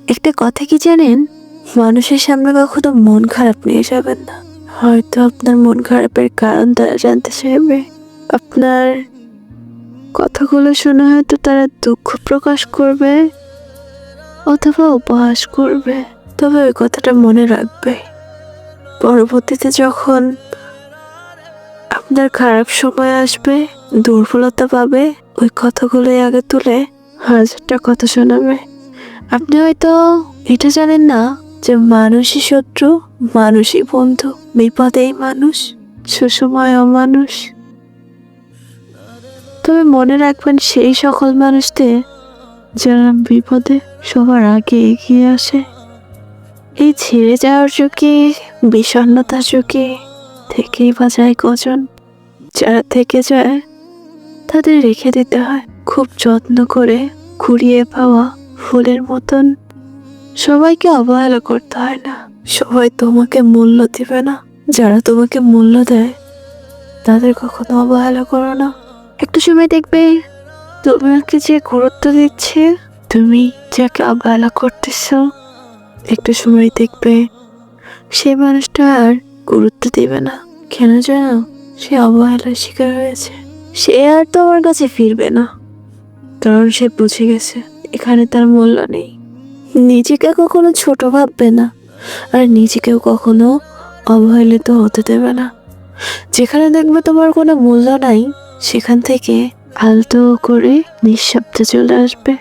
একটা কথা কি জানেন, মানুষের সামনে কখনো মন খারাপ নিয়ে যাবেন না। হয়তো আপনার মন খারাপের কারণ তারা জানতে চাইবে, আপনার কথাগুলো শুনে হয়তো তারা দুঃখ প্রকাশ করবে অথবা উপহাস করবে। তবে ওই কথাটা মনে রাখবে, পরবর্তীতে যখন আপনার খারাপ সময় আসবে, দুর্বলতা পাবে, ওই কথাগুলোই আগে তুলে হাজারটা কথা শোনাবে। আপনি হয়তো এটা জানেন না যে মানুষই শত্রু, মানুষই বন্ধু, বিপদেই মানুষ, সুসময়েও মানুষ। তবে মনে রাখবেন সেই সকল মানুষদের যারা বিপদে সবার আগে এগিয়ে আসে। এই ছেড়ে যাওয়ার ঝুঁকি, বিষণ্ণতার ঝুঁকি থেকেই বাঁচায় কজন। যারা থেকে যায় তাদের রেখে দিতে হয় খুব যত্ন করে, কুড়িয়ে পাওয়া ফুলের মতন। সবাইকে অবহেলা করতে হয় না, সবাই তোমাকে মূল্য দিবে না। যারা তোমাকে মূল্য দেয় তাদের কখনো অবহেলা করো না। একটু সময় দেখবে তোমাকে যে গুরুত্ব দিচ্ছে, তুমি যাকে অবহেলা করতেছ, একটু সময় দেখবে সেই মানুষটা আর গুরুত্ব দিবে না। কেন জানো? সে অবহেলার শিকার হয়েছে। সে আর তোমার কাছে ফিরবে না, কারণ সে বুঝে গেছে এখানে তার মূল্য নেই। নিজেকে কখনো ছোট ভাববে না, আর নিজেকেও কখনো অবহেলিত হতে দেবে না। যেখানে দেখবে তোমার কোনো মূল্য নাই, সেখান থেকে আলতো করে নিঃশব্দে চলে আসবে।